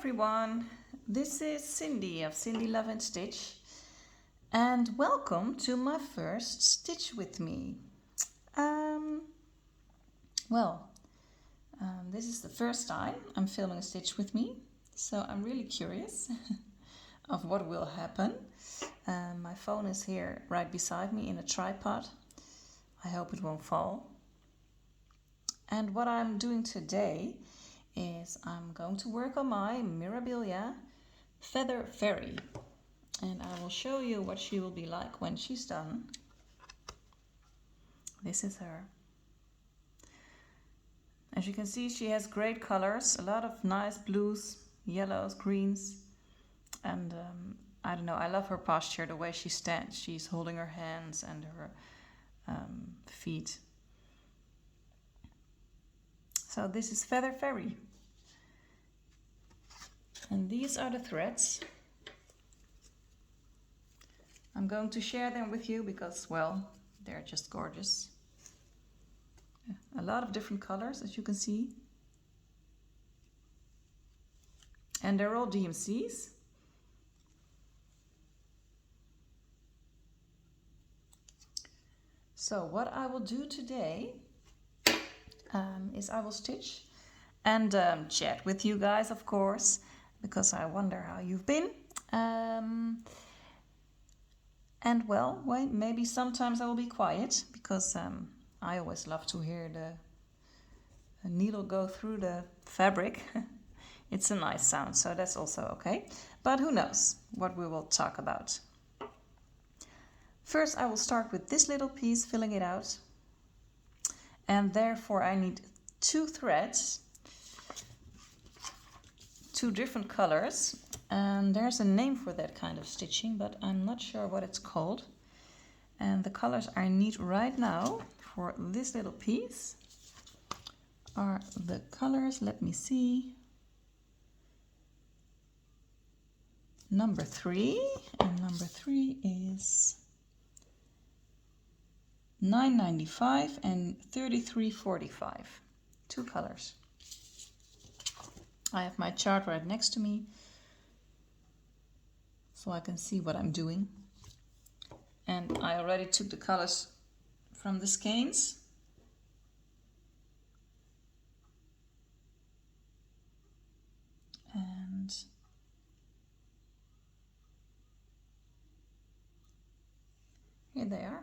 everyone, this is Cindy of Cindy Love and Stitch, and welcome to my first stitch with me. This is the first time I'm filming a stitch with me, so I'm really curious of what will happen. My phone is here right beside me in a tripod. I hope it won't fall. And what I'm doing today is I'm going to work on my Mirabilia Feather Fairy, and I will show you what she will be like when she's done. This is her. As you can see, she has great colors, a lot of nice blues, yellows, greens, and I don't know, I love her posture, the way she stands. She's holding her hands and her feet. So this is Feather Fairy. And these are the threads. I'm going to share them with you because, well, they're just gorgeous. A lot of different colors, as you can see. And they're all DMCs. So what I will do today is I will stitch and chat with you guys, of course, because I wonder how you've been. And well, maybe sometimes I will be quiet because I always love to hear the needle go through the fabric. It's a nice sound, so that's also okay. But who knows what we will talk about. First, I will start with this little piece, filling it out. And therefore I need 2 threads, 2 different colors. And there's a name for that kind of stitching, but I'm not sure what it's called. And the colors I need right now for this little piece are the colors, let me see, number 3, and number 3 is 995 and 3345. 2 colors. I have my chart right next to me so I can see what I'm doing. And I already took the colors from the skeins. And here they are.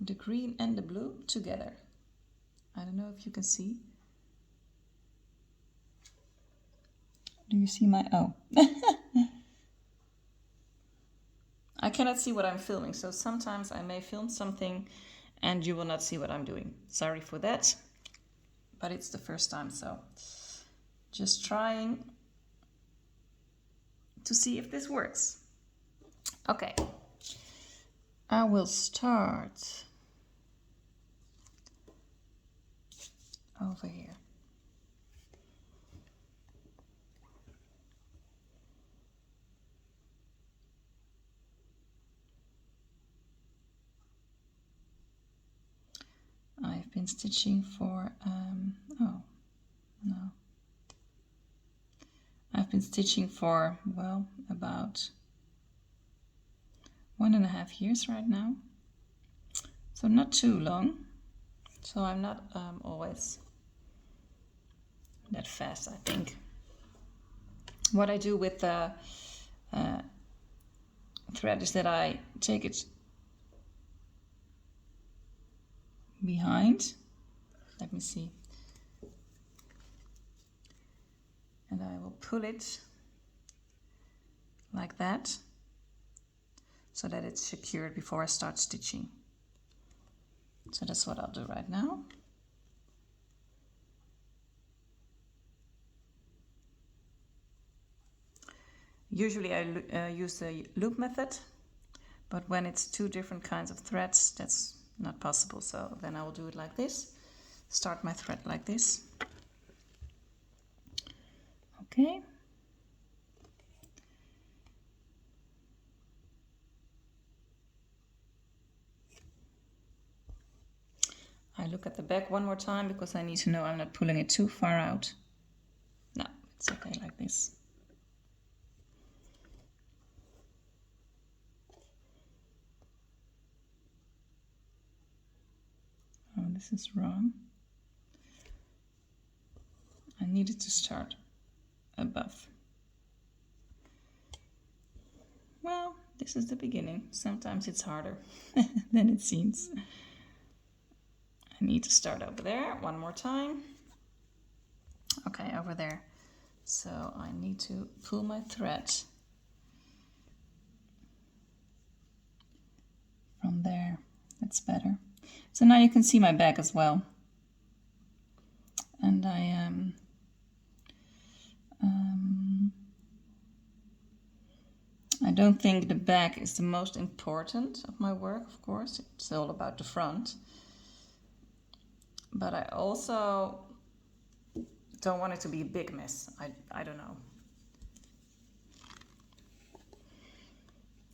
The green and the blue together. I don't know if you can see. Do you see my, oh. I cannot see what I'm filming, so sometimes I may film something and you will not see what I'm doing. Sorry for that, but it's the first time, so just trying to see if this works. Okay, I will start over here. I've been stitching for, I've been stitching for, well, about 1.5 years right now. So not too long. So I'm not always that fast, I think. What I do with the thread is that I take it behind. Let me see. And I will pull it like that so that it's secured before I start stitching. So that's what I'll do right now. Usually I use the loop method, but when it's 2 different kinds of threads, that's not possible. So then I will do it like this. Start my thread like this. Okay. I look at the back one more time because I need to know I'm not pulling it too far out. No, It's okay like this. Oh, this is wrong. I needed to start above. Well, this is the beginning. Sometimes it's harder than it seems. I need to start over there one more time. Okay, over there. So I need to pull my thread from there. That's better. So now you can see my back as well. And I don't think the back is the most important of my work, of course. It's all about the front. But I also don't want it to be a big mess. I don't know.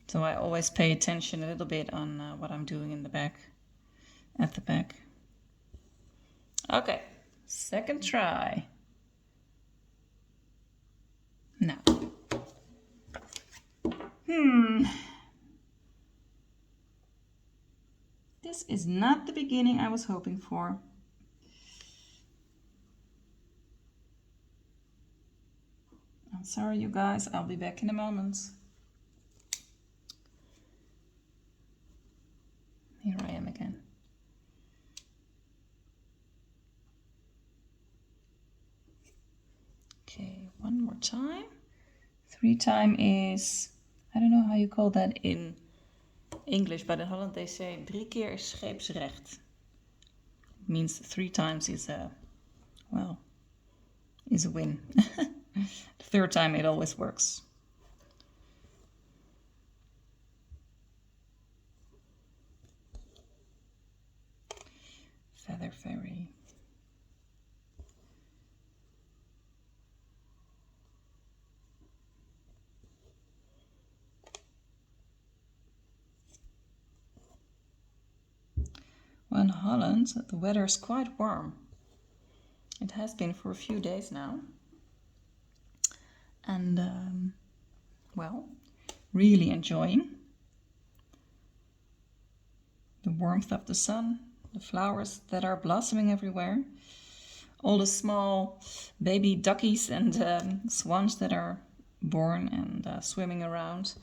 So I always pay attention a little bit on what I'm doing in the back, at the back. Okay, second try. Now. This is not the beginning I was hoping for. I'm sorry, you guys. I'll be back in a moment. Here I am again. Okay, one more time. 3 times is, I don't know how you call that in English, but in Holland they say 3 keer is scheepsrecht. It means 3 times is a, well, is a win. The third time it always works. Feather Fairy. Well, in Holland, the weather is quite warm. It has been for a few days now. And, well, really enjoying the warmth of the sun, the flowers that are blossoming everywhere, all the small baby duckies and swans that are born and swimming around.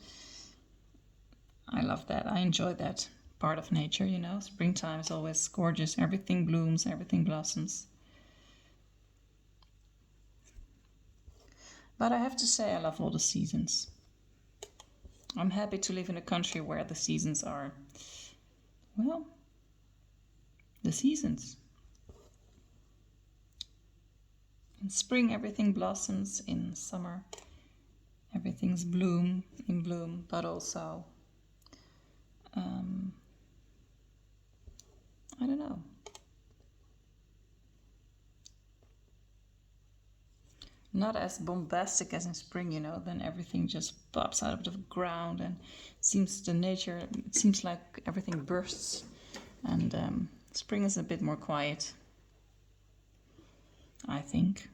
I love that. I enjoy that part of nature, you know. Springtime is always gorgeous. Everything blooms, everything blossoms. But I have to say I love all the seasons. I'm happy to live in a country where the seasons are, well, the seasons. In spring everything blossoms, in summer everything's in bloom, but also, I don't know. Not as bombastic as in spring, you know, then everything just pops out of the ground and it seems like everything bursts. And spring is a bit more quiet, I think.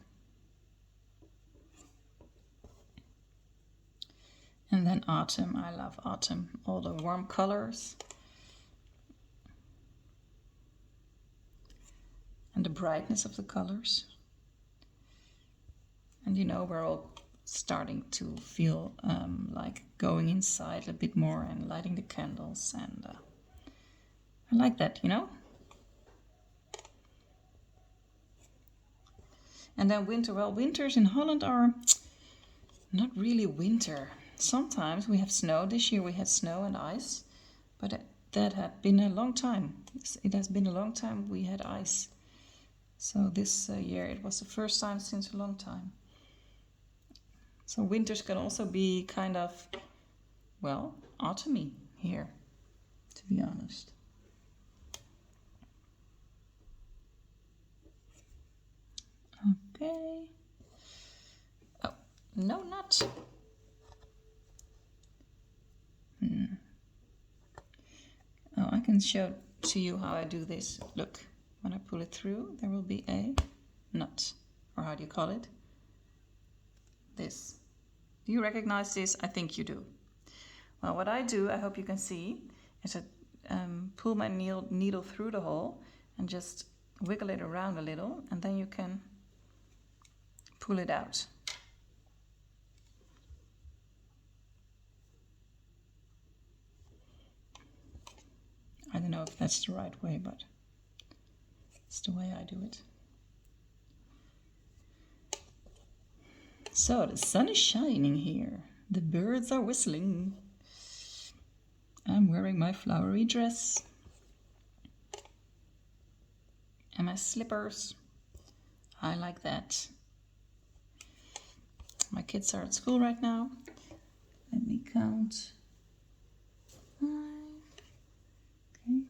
And then autumn, I love autumn. All the warm colors. And the brightness of the colors. And you know, we're all starting to feel like going inside a bit more and lighting the candles. And I like that, you know. And then winter. Well, winters in Holland are not really winter. Sometimes we have snow. This year we had snow and ice. But that had been a long time. It has been a long time we had ice. So this year it was the first time since a long time. So winters can also be kind of, well, autumny here, to be honest. Okay. Oh, no, not. Oh, I can show to you how I do this. Look, when I pull it through, there will be a knot, or how do you call it? this. Do you recognize this? I think you do. Well, what I do, I hope you can see, is I pull my needle through the hole and just wiggle it around a little, and then you can pull it out. I don't know if that's the right way, but it's the way I do it. So the sun is shining here. The birds are whistling. I'm wearing my flowery dress. And my slippers. I like that. My kids are at school right now. Let me count. 5. Okay.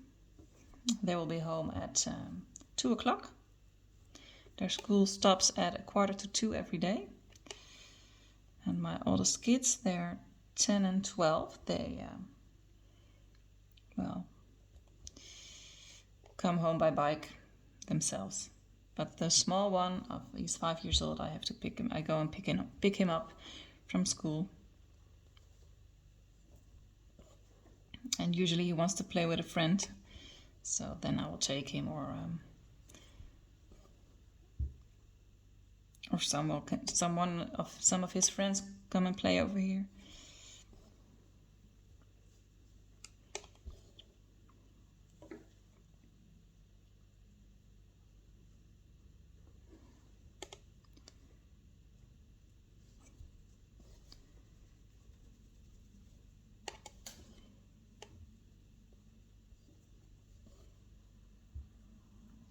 They will be home at 2 o'clock. Their school stops at 1:45 every day. And my oldest kids, they're 10 and 12. They, well, come home by bike themselves. But the small one, he's 5 years old, I have to pick him. I go and pick him up from school. And usually he wants to play with a friend. So then I will take him, or some of his friends come and play over here.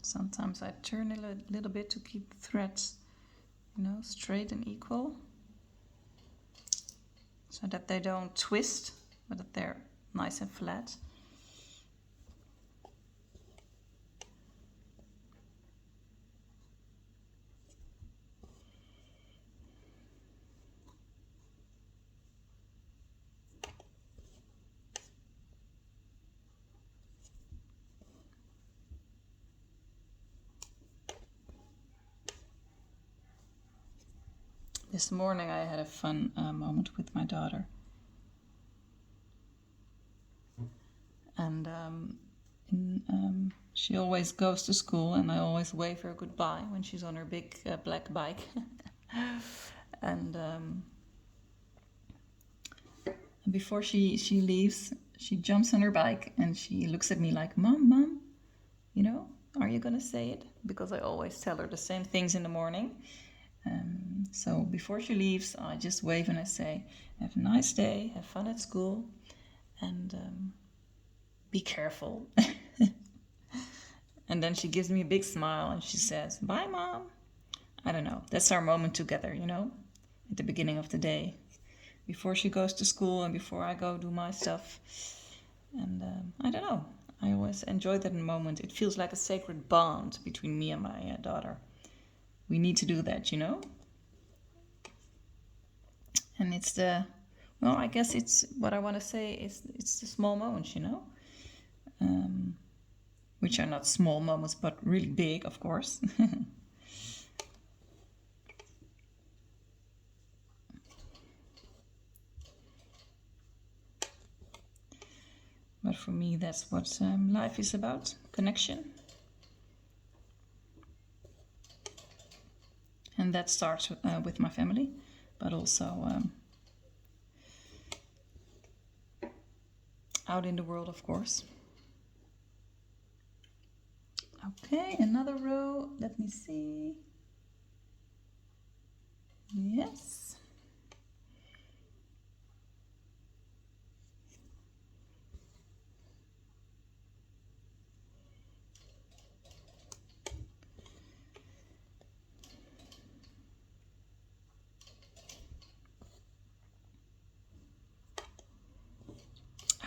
Sometimes I turn a little bit to keep the threads, straight and equal, so that they don't twist, but that they're nice and flat. This morning I had a fun moment with my daughter. And she always goes to school, and I always wave her goodbye when she's on her big black bike. And before she leaves, she jumps on her bike and she looks at me like, Mom, are you gonna say it? Because I always tell her the same things in the morning. So before she leaves, I just wave and I say, have a nice day, have fun at school, and be careful. And then she gives me a big smile and she says, bye, Mom. I don't know. That's our moment together, at the beginning of the day, before she goes to school and before I go do my stuff. And I don't know. I always enjoy that moment. It feels like a sacred bond between me and my daughter. We need to do that, And it's I guess it's what I want to say is it's the small moments, which are not small moments, but really big, of course. But for me, that's what life is about, connection. And that starts with my family, but also out in the world, of course. Okay, another row. Let me see. Yes.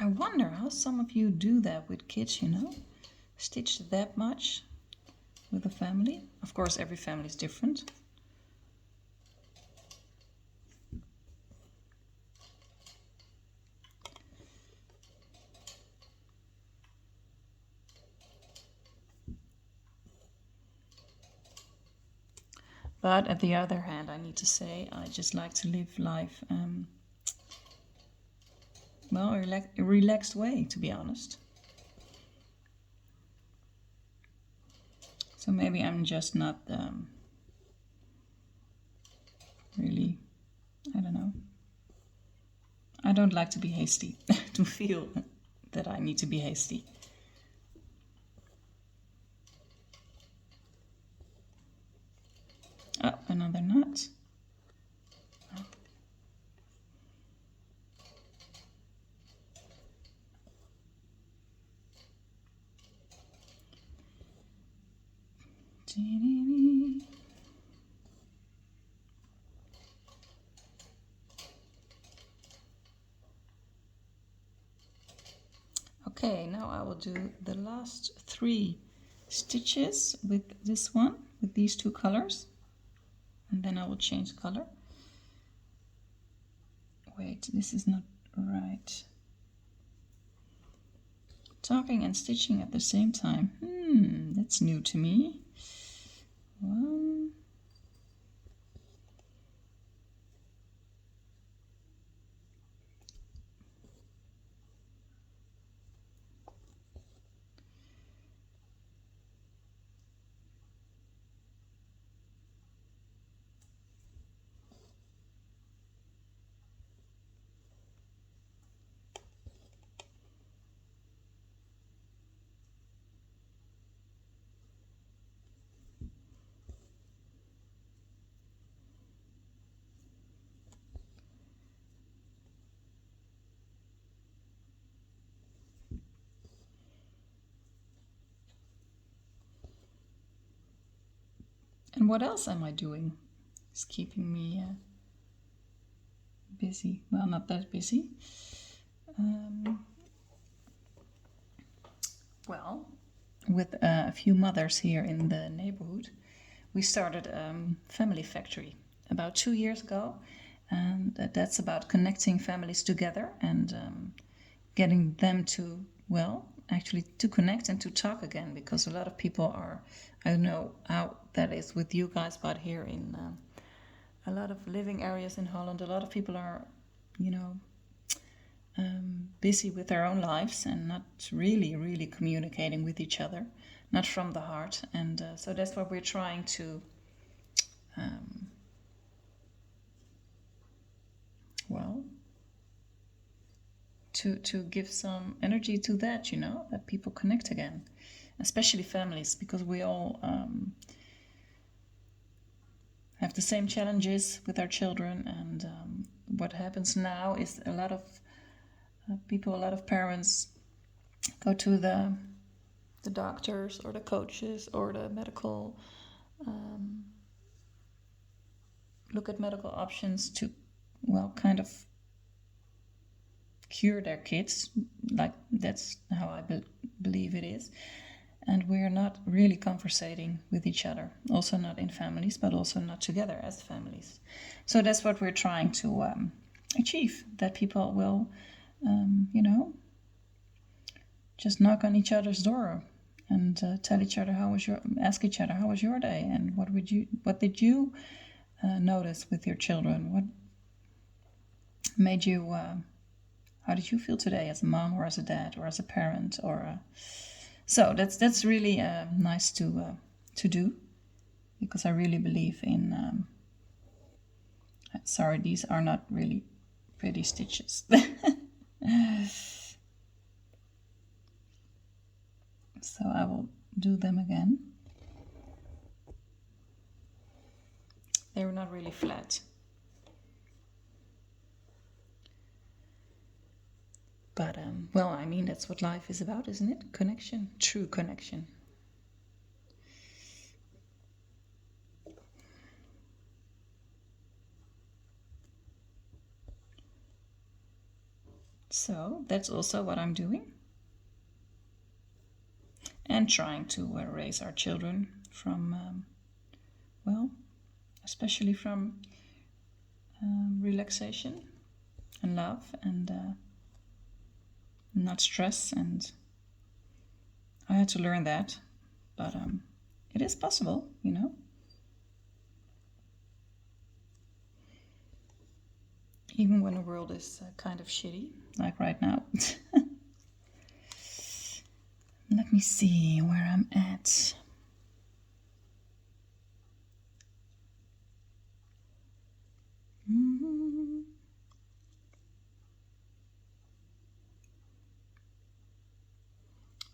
I wonder how some of you do that with kids, stitch that much with a family. Of course, every family is different. But at the other hand, I need to say, I just like to live life, well, a relaxed way, to be honest. So maybe I'm just not really, I don't know. I don't like to be hasty, to feel that I need to be hasty. Oh, another knot. Okay, now I will do the last 3 stitches with this one, with these 2 colors, and then I will change color. Wait, this is not right. Talking and stitching at the same time. That's new to me. 1. And what else am I doing? It's keeping me busy. Well, not that busy. Well, with a few mothers here in the neighborhood, we started a family factory about 2 years ago. And that's about connecting families together and getting them to, well, actually to connect and to talk again, because a lot of people are, I don't know how that is with you guys, but here in a lot of living areas in Holland, a lot of people are, busy with their own lives and not really communicating with each other, not from the heart. And so that's what we're trying to, well, to give some energy to that, that people connect again, especially families, because we all have the same challenges with our children. And what happens now is a lot of people, a lot of parents go to the doctors or the coaches or the medical, look at medical options to, well, kind of cure their kids. Like, that's how I believe it is. And we're not really conversating with each other, also not in families, but also not together as families. So that's what we're trying to achieve, that people will, just knock on each other's door and tell each other ask each other how was your day, and what did you notice with your children, what made you, how did you feel today as a mom or as a dad or as a parent, or so that's really nice to do, because I really believe in. Sorry, these are not really pretty stitches. So I will do them again. They're not really flat. But, well, I mean, that's what life is about, isn't it? Connection, true connection. So that's also what I'm doing. And trying to raise our children from, well, especially from relaxation and love and not stress. And I had to learn that, but it is possible, world is kind of shitty, like right now. Let me see where I'm at.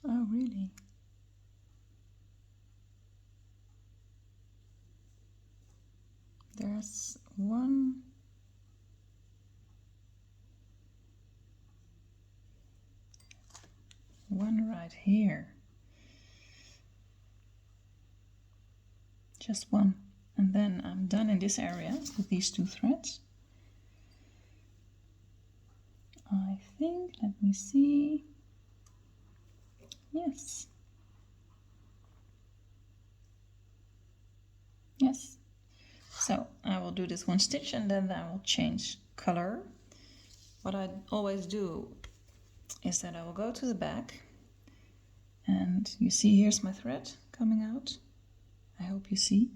Oh, really? There's one right here. Just one. And then I'm done in this area with these 2 threads. I think, let me see. Yes. Yes. So I will do this 1 stitch and then I will change color. What I always do is that I will go to the back, and you see here's my thread coming out. I hope you see.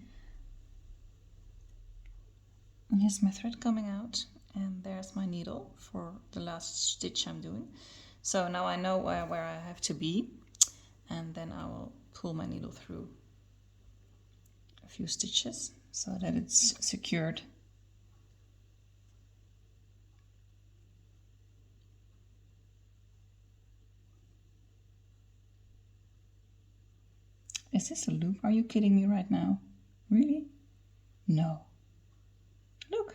And here's my thread coming out, and there's my needle for the last stitch I'm doing. So now I know where I have to be, and then I will pull my needle through a few stitches so that it's secured. Is this a loop? Are you kidding me right now? Really? No. Look,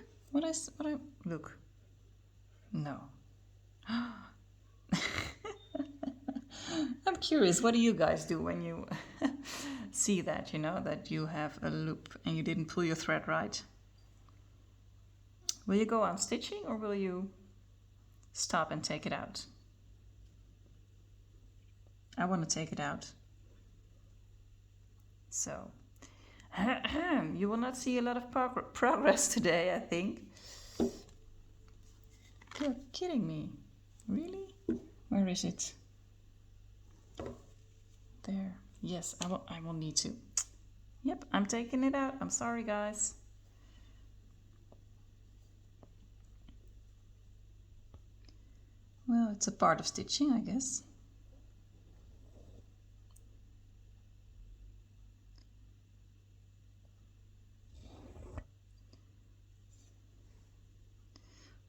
look. No. I'm curious, what do you guys do when you see that, you know, that you have a loop and you didn't pull your thread right? Will you go on stitching or will you stop and take it out? I want to take it out. So, you will not see a lot of progress today, I think. You're kidding me. Really? Where is it? There. Yes, I will need to. Yep, I'm taking it out. I'm sorry, guys. Well, it's a part of stitching, I guess.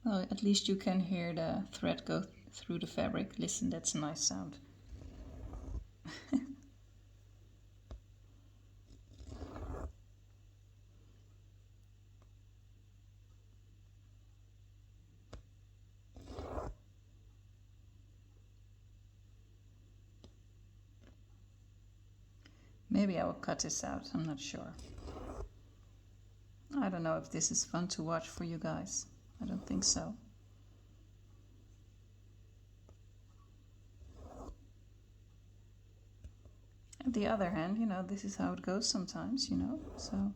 Well, at least you can hear the thread go through the fabric. Listen, that's a nice sound. Maybe I will cut this out, I'm not sure. I don't know if this is fun to watch for you guys. I don't think so. On the other hand, you know, this is how it goes sometimes, you know, so.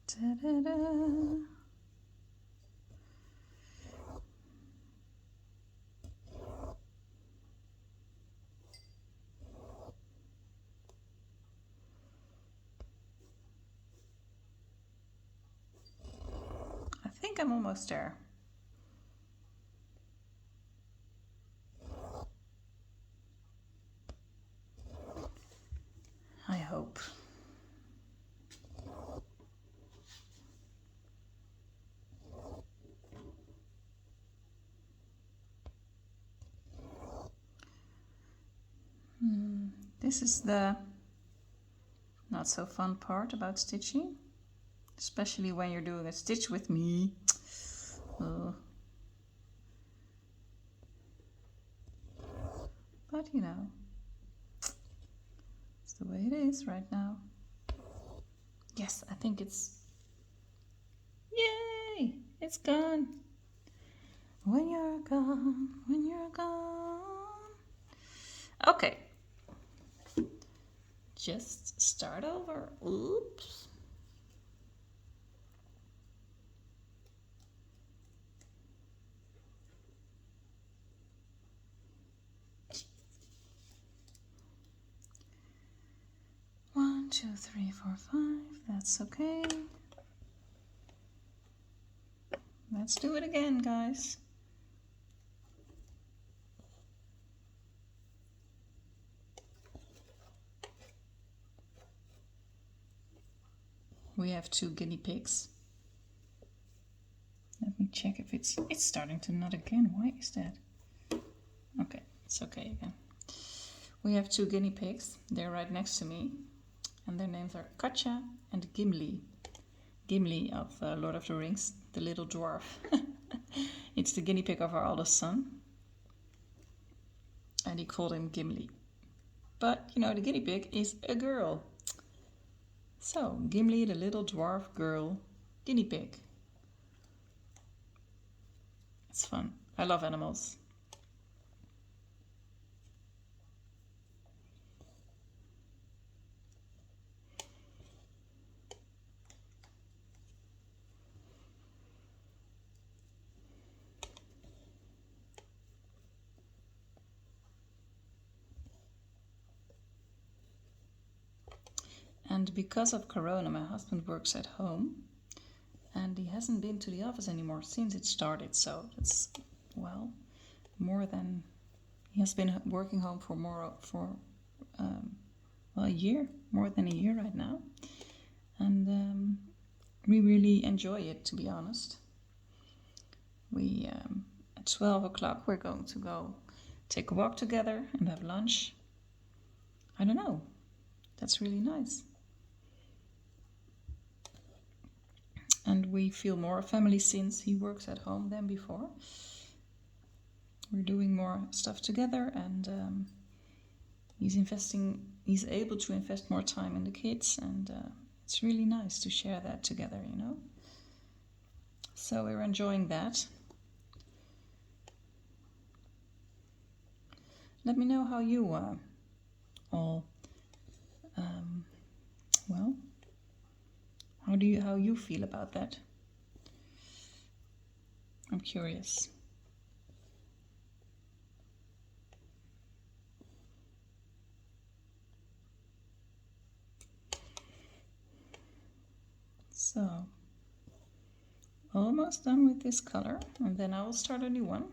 Ta-da-da. I think I'm almost there. I hope. This is the not so fun part about stitching, especially when you're doing a stitch with me. But you know, it's the way it is right now. Yes, I think it's... Yay! It's gone. When you're gone, when you're gone. Okay. Just start over. Oops. One, two, three, four, five. That's okay. Let's do it again, guys. We have 2 guinea pigs. Let me check if it's starting to nut again. Why is that? Okay, it's okay again. We have 2 guinea pigs. They're right next to me. And their names are Katja and Gimli. Gimli of Lord of the Rings, the little dwarf. It's the guinea pig of our oldest son. And he called him Gimli. But, you know, the guinea pig is a girl. So, Gimli, the little dwarf girl guinea pig. It's fun. I love animals. And because of Corona, my husband works at home and he hasn't been to the office anymore since it started. So that's, well, more than... He has been working home for a year, more than a year right now. And we really enjoy it, to be honest. We, at 12 o'clock, we're going to go take a walk together and have lunch. I don't know. That's really nice. And we feel more a family since he works at home than before. We're doing more stuff together, and he's able to invest more time in the kids, and it's really nice to share that together, you know. So we're enjoying that. Let me know how you all, well, how you feel about that. I'm curious. So, almost done with this color, and then I will start a new one.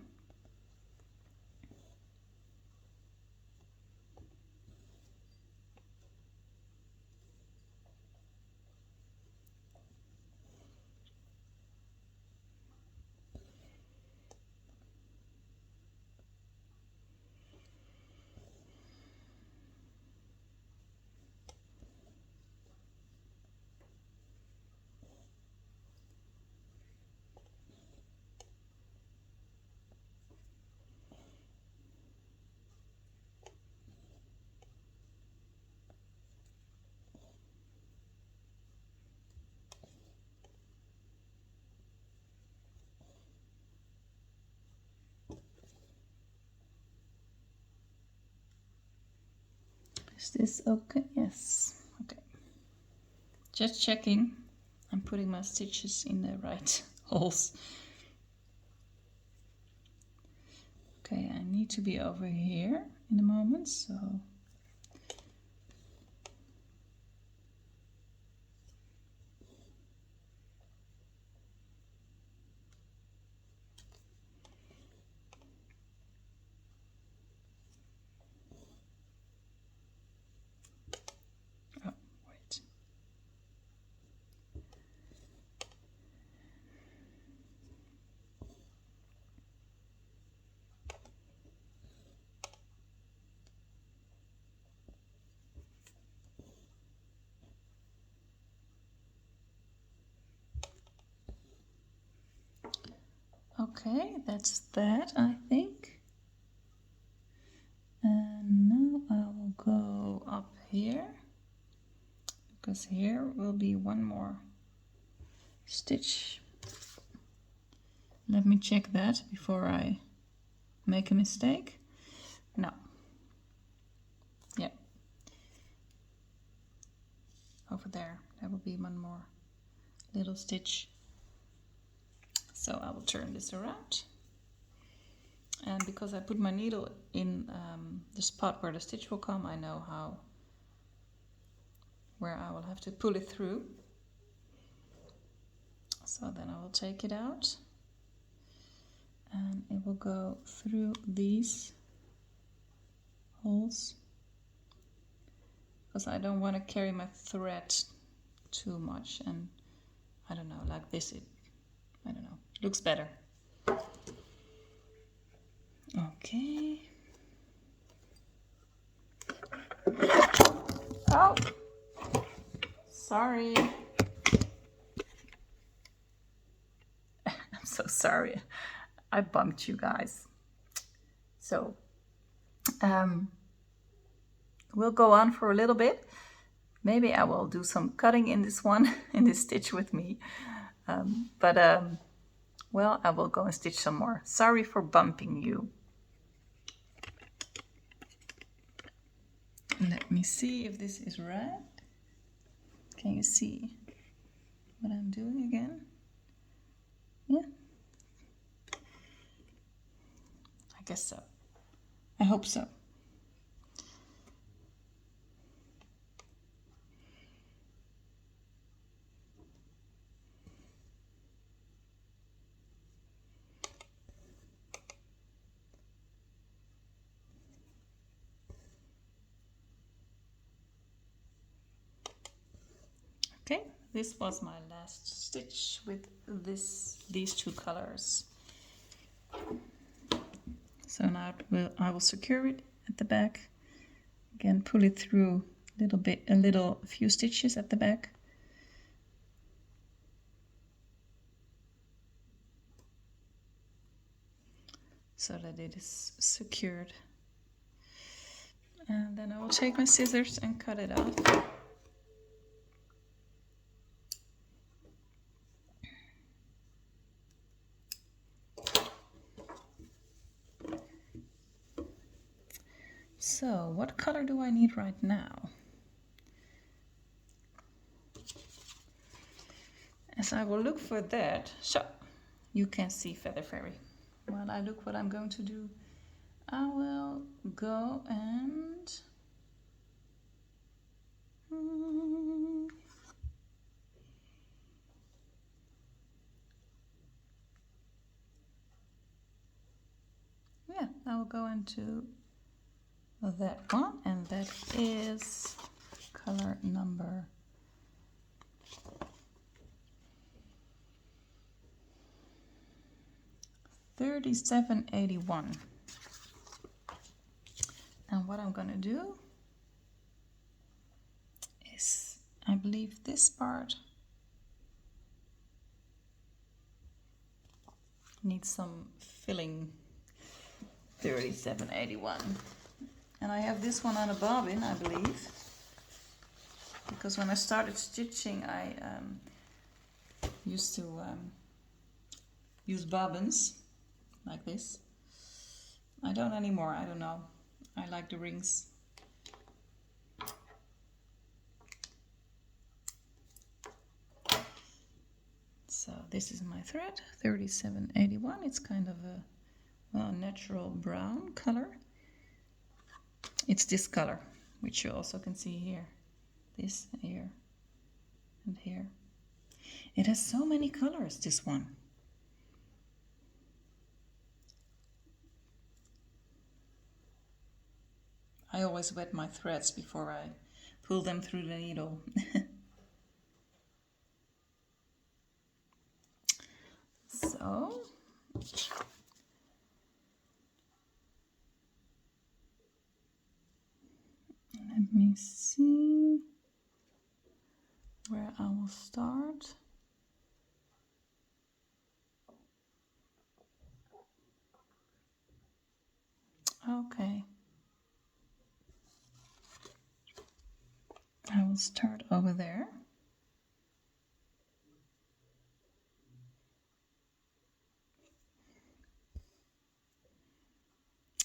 Is this okay? Yes. Okay. Just checking. I'm putting my stitches in the right holes. Okay, I need to be over here in a moment, so... Oh, wait. Okay, that's that, I think. And now I will go up here because here will be one more stitch. Let me check that before I make a mistake. No. Yeah. Over there will be one more little stitch. So I will turn this around. And because I put my needle in the spot where the stitch will come, I know where I will have to pull it through. So then I will take it out and it will go through these holes, because I don't want to carry my thread too much, and I don't know, like this, I don't know, looks better. Okay. Oh, sorry. I'm so sorry. I bumped you guys. So, we'll go on for a little bit. Maybe I will do some cutting in this one, in this stitch with me. Well, I will go and stitch some more. Sorry for bumping you. Let me see if this is right. Can you see what I'm doing again? Yeah. I guess so. I hope so. Okay, this was my last stitch with these two colors. So now I will secure it at the back. Again, pull it through a few stitches at the back. So that it is secured. And then I will take my scissors and cut it off. So, what color do I need right now? As I will look for that, so you can see Feather Fairy. While I look what I'm going to do, I will go and yeah, I will go into that one, and that is color number 3781. And what I'm going to do is, I believe this part needs some filling. 3781. And I have this one on a bobbin, I believe, because when I started stitching I used to use bobbins like this. I don't anymore, I don't know. I like the rings. So this is my thread, 3781. It's kind of a natural brown color. It's this color, which you also can see here. This, here, and here. It has so many colors, this one. I always wet my threads before I pull them through the needle. So, let me see where I will start. Okay. I will start over there.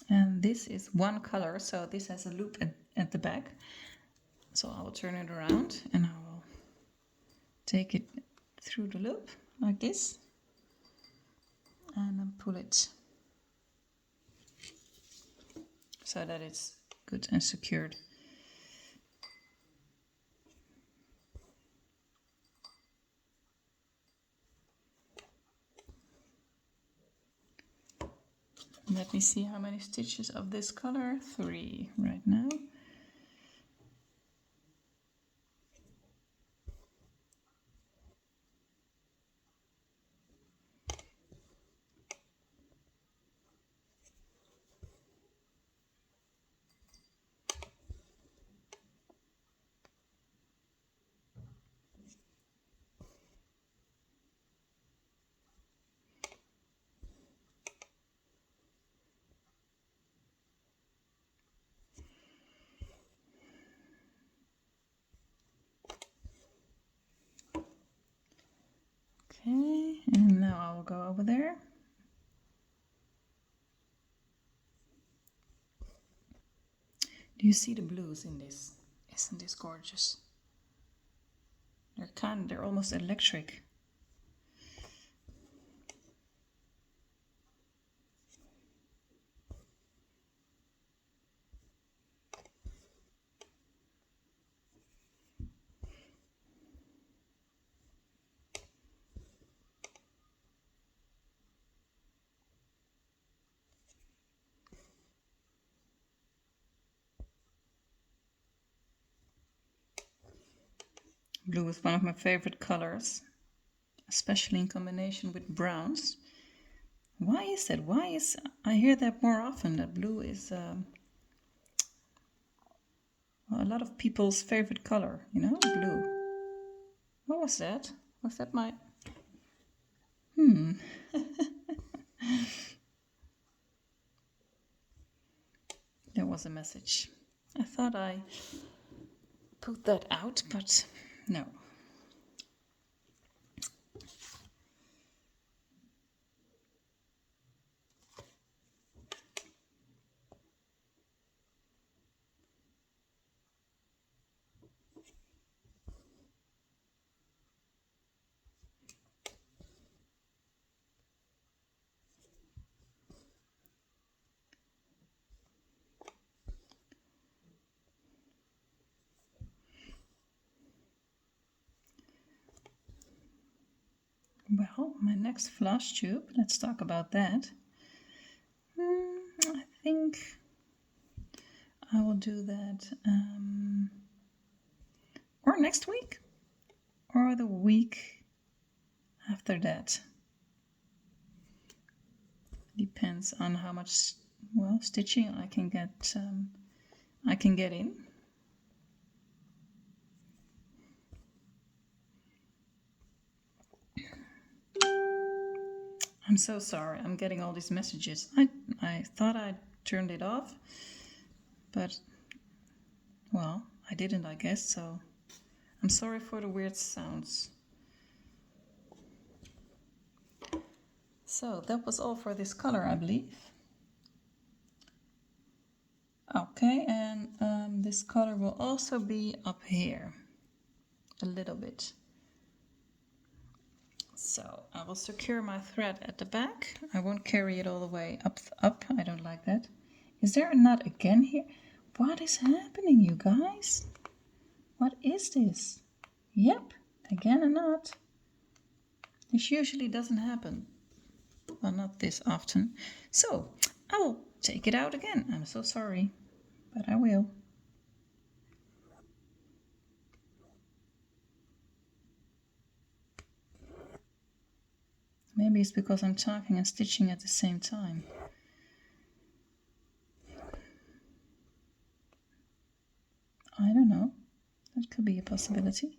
And this is one color, so this has a loop at the back. So I will turn it around and I will take it through the loop like this and then pull it so that it's good and secured. Let me see how many stitches of this color. 3 right now. Okay, and now I will go over there. Do you see the blues in this? Isn't this gorgeous? They're almost electric. Blue is one of my favorite colors, especially in combination with browns. Why is that? I hear that more often, that blue is a lot of people's favorite color, you know, blue. What was that? Was that my... There was a message. I thought I put that out, but no. Well, my next Flosstube, let's talk about that. I think I will do that or next week or the week after that. Depends on how much, well, stitching I can get in. I'm so sorry, I'm getting all these messages. I thought I turned it off, but, well, I didn't, I guess, so I'm sorry for the weird sounds. So that was all for this color, I believe. Okay, and this color will also be up here a little bit. So I will secure my thread at the back. I won't carry it all the way up. I don't like that. Is there a knot again here? What is happening, you guys? What is this? Yep, again a knot. This usually doesn't happen. Well, not this often. So I will take it out again. I'm so sorry, but I will. Maybe it's because I'm talking and stitching at the same time. I don't know. That could be a possibility.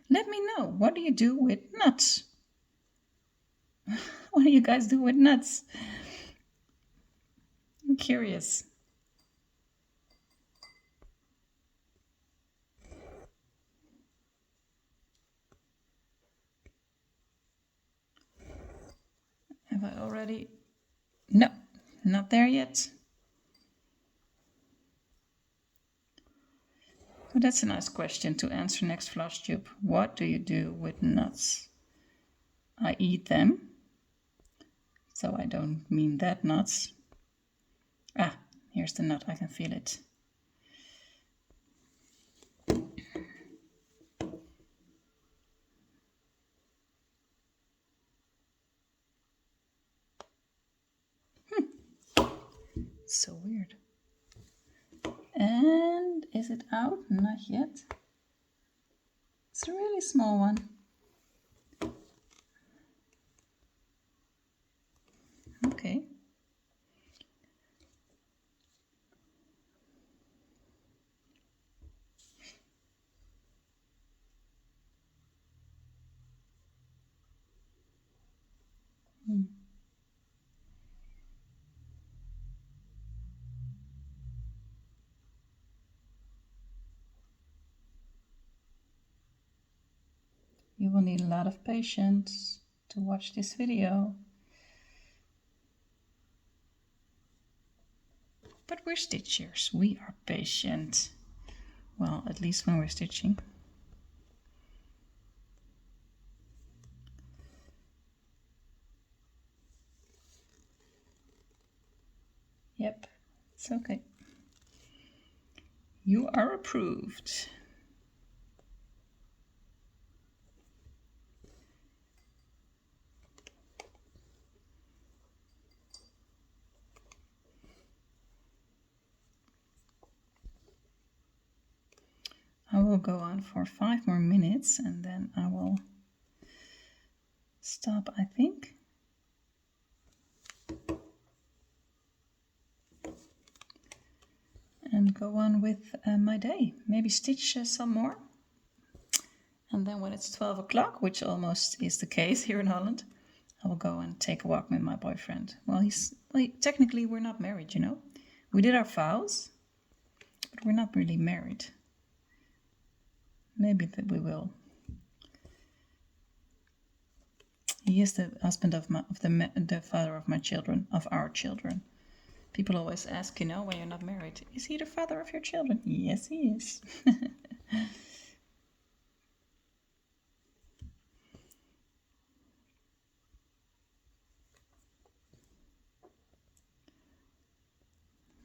Let me know, what do you do with nuts? What do you guys do with nuts? I'm curious. Have I already? No, not there yet. But that's a nice question to answer next Flosstube. What do you do with nuts? I eat them. So I don't mean that nuts. Ah, here's the nut, I can feel it. So weird. And is it out? Not yet. It's a really small one. Okay. You will need a lot of patience to watch this video. But we're stitchers, we are patient. Well, at least when we're stitching. Yep, it's okay. You are approved. I will go on for 5 more minutes and then I will stop, I think. And go on with my day. Maybe stitch some more. And then when it's 12 o'clock, which almost is the case here in Holland, I will go and take a walk with my boyfriend. Well, technically we're not married, you know. We did our vows, but we're not really married. Maybe that we will. He is the husband of the father of my children, of our children. People always ask, you know, when you're not married, is he the father of your children? Yes, he is.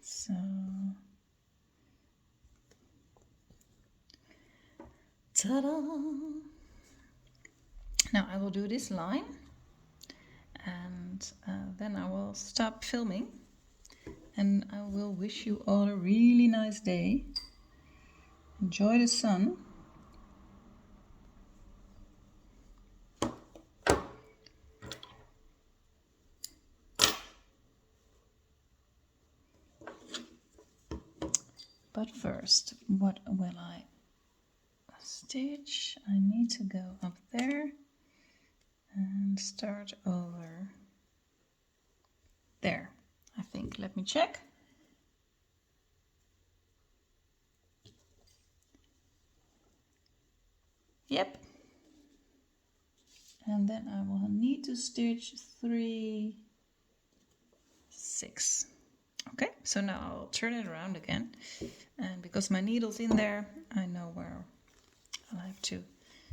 So, ta-da! Now I will do this line and then I will stop filming and I will wish you all a really nice day. Enjoy the sun. But first, what will I stitch? I need to go up there and start over there, I think. Let me check. Yep. And then I will need to stitch 3, 6. Okay, so now I'll turn it around again. And because my needle's in there, I know where I'll have to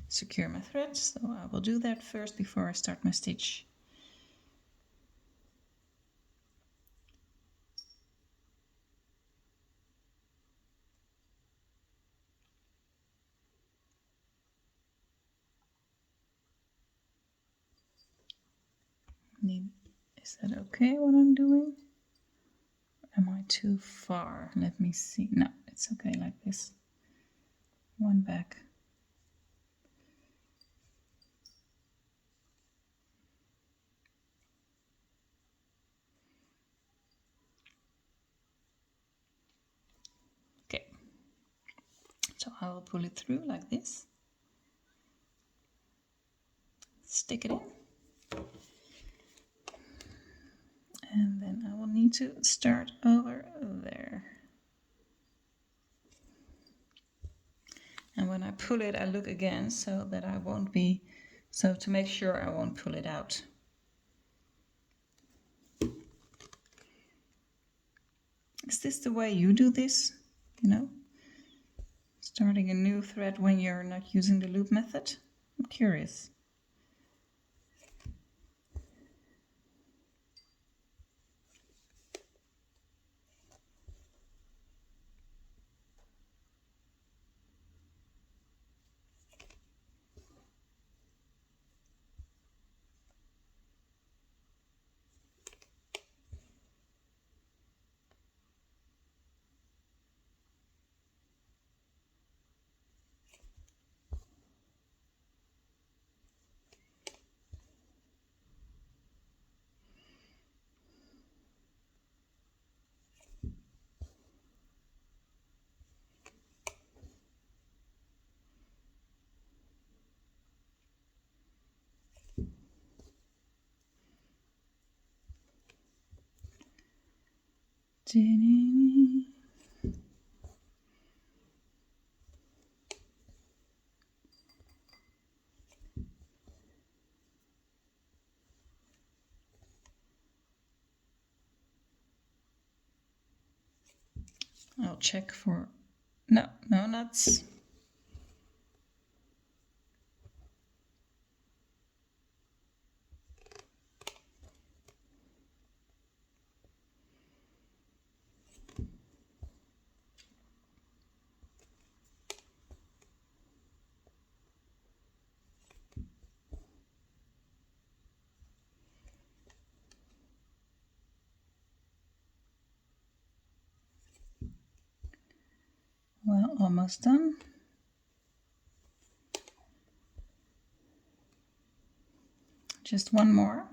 secure my threads. So I will do that first before I start my stitch. Is that okay what I'm doing? Am I too far? Let me see. No, it's okay like this. One back. Okay. So I will pull it through like this. stick it in. And then I will need to start over there. And when I pull it, I look again so that I won't be, so to make sure I won't pull it out. Is this the way you do this? You know, starting a new thread when you're not using the loop method? I'm curious. I'll check for, no nuts. Well, almost done. Just one more.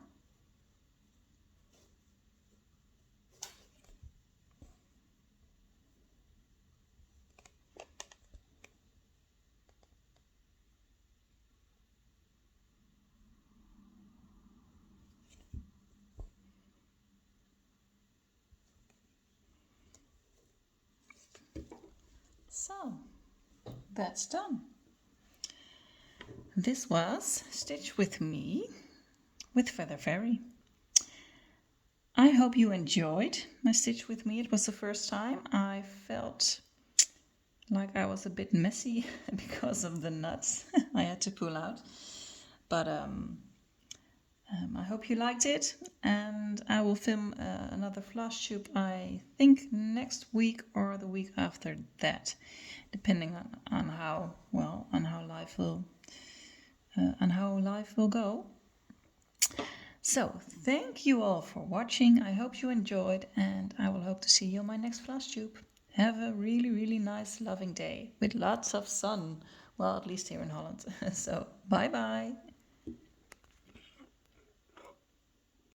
So, that's done. This was Stitch With Me with Feather Fairy. I hope you enjoyed my Stitch With Me. It was the first time. I felt like I was a bit messy because of the nuts I had to pull out. But I hope you liked it, and I will film another Flosstube, I think next week or the week after that, depending on how life will go. So thank you all for watching. I hope you enjoyed, and I will hope to see you on my next Flosstube. Have a really, really nice, loving day with lots of sun. Well, at least here in Holland. So bye bye.